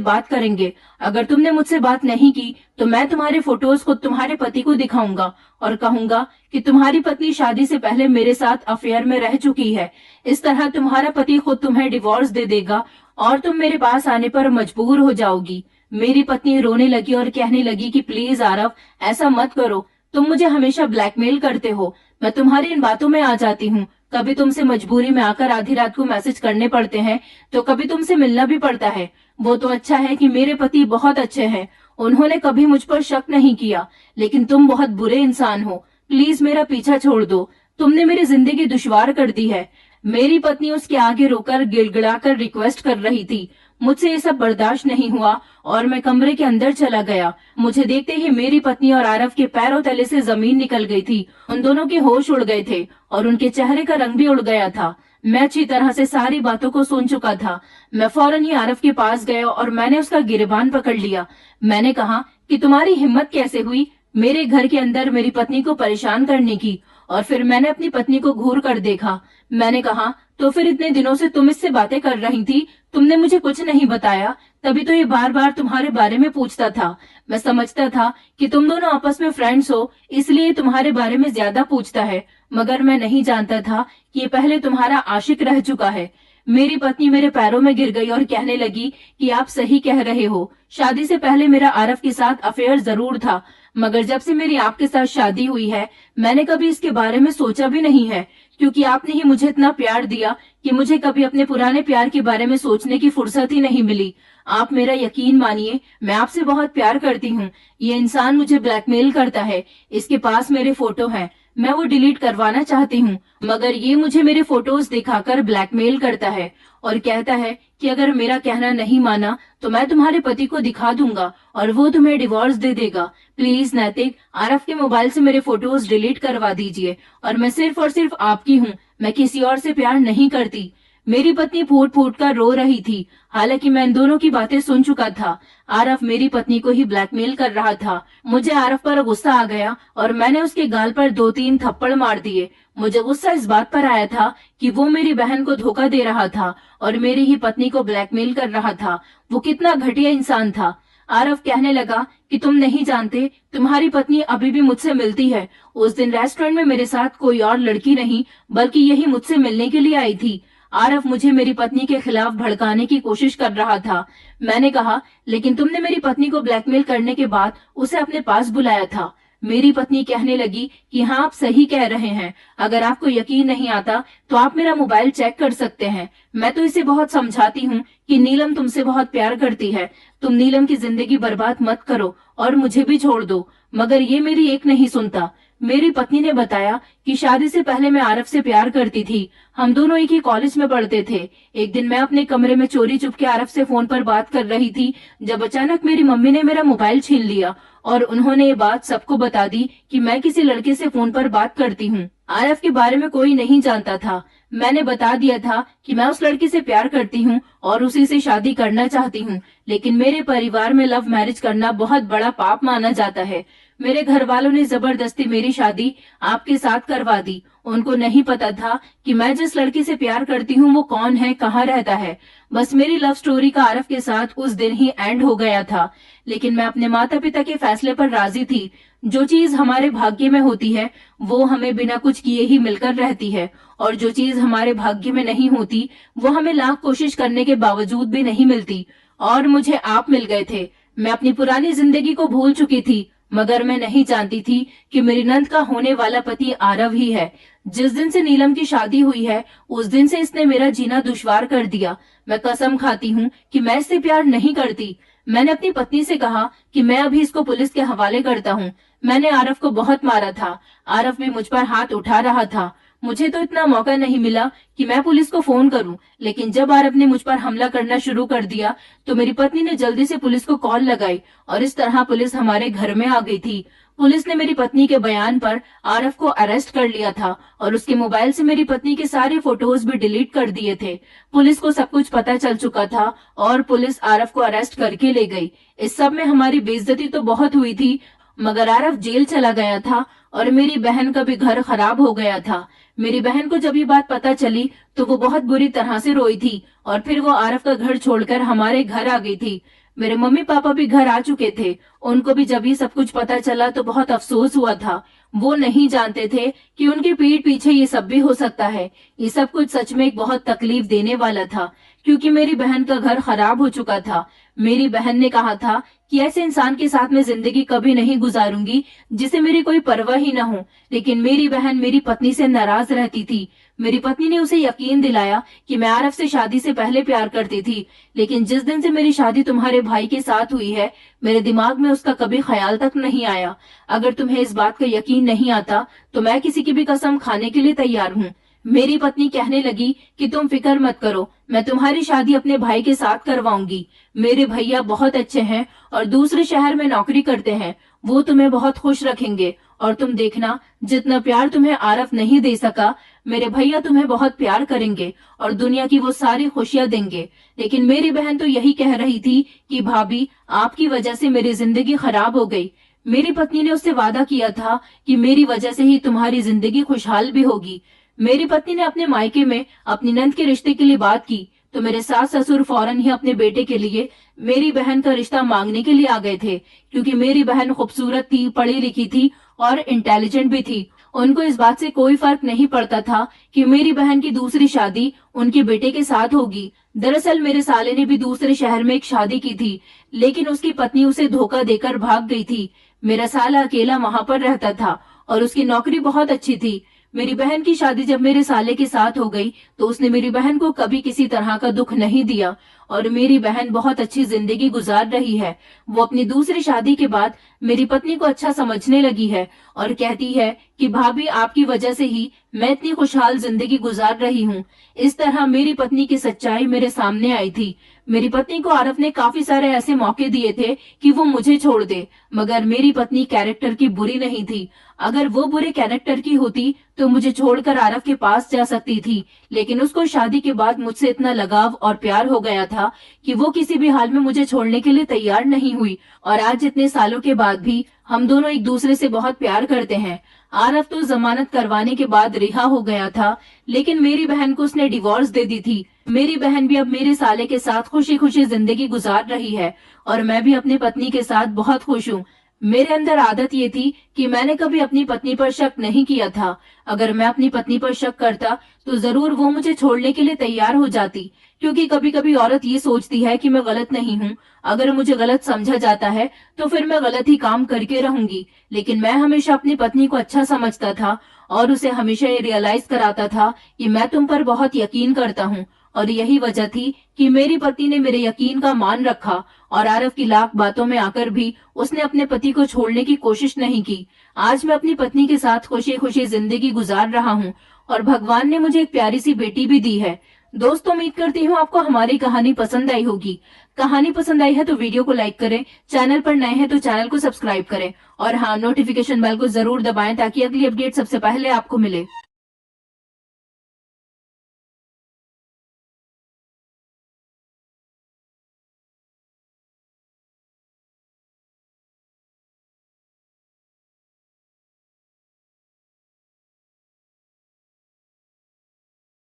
बात करेंगे। अगर तुमने मुझसे बात नहीं की तो मैं तुम्हारे फोटोज को तुम्हारे पति को दिखाऊंगा और कहूंगा कि तुम्हारी पत्नी शादी से पहले मेरे साथ अफेयर में रह चुकी है। इस तरह तुम्हारा पति खुद तुम्हें डिवोर्स दे देगा और तुम मेरे पास आने पर मजबूर हो जाओगी। मेरी पत्नी रोने लगी और कहने लगी कि प्लीज आरव, ऐसा मत करो। तुम मुझे हमेशा ब्लैकमेल करते हो। मैं तुम्हारी इन बातों में आ जाती हूँ। कभी तुमसे मजबूरी में आकर आधी रात को मैसेज करने पड़ते हैं तो कभी तुमसे मिलना भी पड़ता है। वो तो अच्छा है कि मेरे पति बहुत अच्छे हैं, उन्होंने कभी मुझ पर शक नहीं किया, लेकिन तुम बहुत बुरे इंसान हो। प्लीज मेरा पीछा छोड़ दो। तुमने मेरी जिंदगी दुश्वार कर दी है। मेरी पत्नी उसके आगे रोकर गिड़गिड़ाकर रिक्वेस्ट कर रही थी। मुझसे ये सब बर्दाश्त नहीं हुआ और मैं कमरे के अंदर चला गया। मुझे देखते ही मेरी पत्नी और आरव के पैरों तले से जमीन निकल गई थी। उन दोनों के होश उड़ गए थे और उनके चेहरे का रंग भी उड़ गया था। मैं अच्छी तरह से सारी बातों को सुन चुका था। मैं फौरन ही आरव के पास गया और मैंने उसका गिरबान पकड़ लिया। मैंने कहा कि तुम्हारी हिम्मत कैसे हुई मेरे घर के अंदर मेरी पत्नी को परेशान करने की। और फिर मैंने अपनी पत्नी को घूर कर देखा। मैंने कहा, तो फिर इतने दिनों से तुम इससे बातें कर रही थी, तुमने मुझे कुछ नहीं बताया। तभी तो ये बार बार तुम्हारे बारे में पूछता था। मैं समझता था कि तुम दोनों आपस में फ्रेंड्स हो, इसलिए तुम्हारे बारे में ज्यादा पूछता है, मगर मैं नहीं जानता था कि ये पहले तुम्हारा आशिक रह चुका है। मेरी पत्नी मेरे पैरों में गिर गई और कहने लगी कि आप सही कह रहे हो, शादी से पहले मेरा आरव के साथ अफेयर जरूर था, मगर जब से मेरी आपके साथ शादी हुई है मैंने कभी इसके बारे में सोचा भी नहीं है, क्योंकि आपने ही मुझे इतना प्यार दिया कि मुझे कभी अपने पुराने प्यार के बारे में सोचने की फुर्सत ही नहीं मिली। आप मेरा यकीन मानिए, मैं आपसे बहुत प्यार करती हूँ। ये इंसान मुझे ब्लैकमेल करता है, इसके पास मेरे फोटो हैं, मैं वो डिलीट करवाना चाहती हूँ, मगर ये मुझे मेरे फोटोज दिखाकर ब्लैकमेल करता है और कहता है कि अगर मेरा कहना नहीं माना तो मैं तुम्हारे पति को दिखा दूंगा और वो तुम्हें डिवोर्स दे देगा। प्लीज नैतिक, आरव के मोबाइल से मेरे फोटोज डिलीट करवा दीजिए और मैं सिर्फ और सिर्फ आपकी हूँ, मैं किसी और से प्यार नहीं करती। मेरी पत्नी फूट फूट कर रो रही थी, हालांकि मैं इन दोनों की बातें सुन चुका था। आरव मेरी पत्नी को ही ब्लैकमेल कर रहा था। मुझे आरव पर गुस्सा आ गया और मैंने उसके गाल पर 2-3 थप्पड़ मार दिए। मुझे गुस्सा इस बात पर आया था कि वो मेरी बहन को धोखा दे रहा था और मेरी ही पत्नी को ब्लैकमेल कर रहा था। वो कितना घटिया इंसान था। आरव कहने लगा कि तुम नहीं जानते, तुम्हारी पत्नी अभी भी मुझसे मिलती है। उस दिन रेस्टोरेंट में मेरे साथ कोई और लड़की नहीं बल्कि यही मुझसे मिलने के लिए आई थी। आरव मुझे मेरी पत्नी के खिलाफ भड़काने की कोशिश कर रहा था। मैंने कहा, लेकिन तुमने मेरी पत्नी को ब्लैकमेल करने के बाद उसे अपने पास बुलाया था। मेरी पत्नी कहने लगी कि हाँ, आप सही कह रहे हैं, अगर आपको यकीन नहीं आता तो आप मेरा मोबाइल चेक कर सकते हैं। मैं तो इसे बहुत समझाती हूँ कि नीलम तुमसे बहुत प्यार करती है, तुम नीलम की जिंदगी बर्बाद मत करो और मुझे भी छोड़ दो, मगर ये मेरी एक नहीं सुनता। मेरी पत्नी ने बताया कि शादी से पहले मैं आरव से प्यार करती थी, हम दोनों एक ही कॉलेज में पढ़ते थे। एक दिन मैं अपने कमरे में चोरी चुपके आरव से फोन पर बात कर रही थी, जब अचानक मेरी मम्मी ने मेरा मोबाइल छीन लिया और उन्होंने ये बात सबको बता दी कि मैं किसी लड़के से फोन पर बात करती हूँ। आरव के बारे में कोई नहीं जानता था। मैंने बता दिया था कि मैं उस लड़की से प्यार करती हूँ और उसी से शादी करना चाहती हूँ, लेकिन मेरे परिवार में लव मैरिज करना बहुत बड़ा पाप माना जाता है। मेरे घर वालों ने जबरदस्ती मेरी शादी आपके साथ करवा दी। उनको नहीं पता था कि मैं जिस लड़की से प्यार करती हूँ वो कौन है, कहाँ रहता है। बस मेरी लव स्टोरी का आरव के साथ उस दिन ही एंड हो गया था, लेकिन मैं अपने माता पिता के फैसले पर राजी थी। जो चीज हमारे भाग्य में होती है वो हमें बिना कुछ किए ही मिलकर रहती है, और जो चीज हमारे भाग्य में नहीं होती वो हमें लाख कोशिश करने के बावजूद भी नहीं मिलती। और मुझे आप मिल गए थे। मैं अपनी पुरानी जिंदगी को भूल चुकी थी, मगर मैं नहीं जानती थी कि मेरी नंद का होने वाला पति आरव ही है। जिस दिन से नीलम की शादी हुई है उस दिन से इसने मेरा जीना दुश्वार कर दिया। मैं कसम खाती हूँ कि मैं इससे प्यार नहीं करती। मैंने अपनी पत्नी से कहा कि मैं अभी इसको पुलिस के हवाले करता हूँ। मैंने आरव को बहुत मारा था। आरव भी मुझ पर हाथ उठा रहा था। मुझे तो इतना मौका नहीं मिला कि मैं पुलिस को फोन करूं, लेकिन जब आरव ने मुझ पर हमला करना शुरू कर दिया तो मेरी पत्नी ने जल्दी से पुलिस को कॉल लगाई और इस तरह पुलिस हमारे घर में आ गई थी। पुलिस ने मेरी पत्नी के बयान पर आरव को अरेस्ट कर लिया था और उसके मोबाइल से मेरी पत्नी के सारे फोटोज भी डिलीट कर दिए थे। पुलिस को सब कुछ पता चल चुका था और पुलिस आरव को अरेस्ट करके ले गई। इस सब में हमारी बेइज्जती तो बहुत हुई थी, मगर आरव जेल चला गया था और मेरी बहन का भी घर खराब हो गया था। मेरी बहन को जब ये बात पता चली तो वो बहुत बुरी तरह से रोई थी और फिर वो आरव का घर छोड़कर हमारे घर आ गई थी। मेरे मम्मी पापा भी घर आ चुके थे। उनको भी जब ये सब कुछ पता चला तो बहुत अफसोस हुआ था। वो नहीं जानते थे कि उनकी पीठ पीछे ये सब भी हो सकता है। ये सब कुछ सच में एक बहुत तकलीफ देने वाला था, क्योंकि मेरी बहन का घर खराब हो चुका था। मेरी बहन ने कहा था कि ऐसे इंसान के साथ मैं जिंदगी कभी नहीं गुजारूंगी जिसे मेरी कोई परवाह ही न हो, लेकिन मेरी बहन मेरी पत्नी से नाराज रहती थी। मेरी पत्नी ने उसे यकीन दिलाया कि मैं आरव से शादी से पहले प्यार करती थी, लेकिन जिस दिन से मेरी शादी तुम्हारे भाई के साथ हुई है मेरे दिमाग में उसका कभी ख्याल तक नहीं आया। अगर तुम्हें इस बात का यकीन नहीं आता तो मैं किसी की भी कसम खाने के लिए तैयार हूँ। मेरी पत्नी कहने लगी कि तुम फिक्र मत करो, मैं तुम्हारी शादी अपने भाई के साथ करवाऊंगी। मेरे भैया बहुत अच्छे हैं और दूसरे शहर में नौकरी करते हैं। वो तुम्हें बहुत खुश रखेंगे और तुम देखना, जितना प्यार तुम्हें आरव नहीं दे सका मेरे भैया तुम्हें बहुत प्यार करेंगे और दुनिया की वो सारी खुशियां देंगे। लेकिन मेरी बहन तो यही कह रही थी कि भाभी, आपकी वजह से मेरी जिंदगी खराब हो गई। मेरी पत्नी ने उससे वादा किया था कि मेरी वजह से ही तुम्हारी जिंदगी खुशहाल भी होगी। मेरी पत्नी ने अपने मायके में अपनी नंद के रिश्ते के लिए बात की तो मेरे सास ससुर फौरन ही अपने बेटे के लिए मेरी बहन का रिश्ता मांगने के लिए आ गए थे, क्योंकि मेरी बहन खूबसूरत थी, पढ़ी लिखी थी और इंटेलिजेंट भी थी। उनको इस बात से कोई फर्क नहीं पड़ता था कि मेरी बहन की दूसरी शादी उनके बेटे के साथ होगी। दरअसल मेरे साले ने भी दूसरे शहर में एक शादी की थी, लेकिन उसकी पत्नी उसे धोखा देकर भाग गई थी। मेरा साला अकेला वहां पर रहता था और उसकी नौकरी बहुत अच्छी थी। मेरी बहन की शादी जब मेरे साले के साथ हो गई तो उसने मेरी बहन को कभी किसी तरह का दुख नहीं दिया और मेरी बहन बहुत अच्छी जिंदगी गुजार रही है। वो अपनी दूसरी शादी के बाद मेरी पत्नी को अच्छा समझने लगी है और कहती है कि भाभी आपकी वजह से ही मैं इतनी खुशहाल जिंदगी गुजार रही हूँ। इस तरह मेरी पत्नी की सच्चाई मेरे सामने आई थी। मेरी पत्नी को आरफ ने काफी सारे ऐसे मौके दिए थे कि वो मुझे छोड़ दे, मगर मेरी पत्नी कैरेक्टर की बुरी नहीं थी। अगर वो बुरे कैरेक्टर की होती तो मुझे छोड़कर आरफ के पास जा सकती थी, लेकिन उसको शादी के बाद मुझसे इतना लगाव और प्यार हो गया था कि वो किसी भी हाल में मुझे छोड़ने के लिए तैयार नहीं हुई। और आज इतने सालों के बाद भी हम दोनों एक दूसरे से बहुत प्यार करते हैं। आरफ तो जमानत करवाने के बाद रिहा हो गया था, लेकिन मेरी बहन को उसने डिवोर्स दे दी थी। मेरी बहन भी अब मेरे साले के साथ खुशी खुशी जिंदगी गुजार रही है और मैं भी अपनी पत्नी के साथ बहुत खुश हूँ। मेरे अंदर आदत ये थी कि मैंने कभी अपनी पत्नी पर शक नहीं किया था। अगर मैं अपनी पत्नी पर शक करता तो जरूर वो मुझे छोड़ने के लिए तैयार हो जाती, क्योंकि कभी कभी औरत ये सोचती है कि मैं गलत नहीं हूँ। अगर मुझे गलत समझा जाता है तो फिर मैं गलत ही काम करके रहूंगी। लेकिन मैं हमेशा अपनी पत्नी को अच्छा समझता था और उसे हमेशा ये रियलाइज कराता था कि मैं तुम पर बहुत यकीन करता हूँ। और यही वजह थी कि मेरी पत्नी ने मेरे यकीन का मान रखा और आरफ की लाख बातों में आकर भी उसने अपने पति को छोड़ने की कोशिश नहीं की। आज मैं अपनी पत्नी के साथ खुशी खुशी जिंदगी गुजार रहा हूँ और भगवान ने मुझे एक प्यारी सी बेटी भी दी है। दोस्तों, उम्मीद करती हूँ आपको हमारी कहानी पसंद आई होगी। कहानी पसंद आई है तो वीडियो को लाइक करें, चैनल पर नए हैं तो चैनल को सब्सक्राइब करें और हाँ, नोटिफिकेशन बेल को जरूर दबाएं ताकि अगली अपडेट सबसे पहले आपको मिले।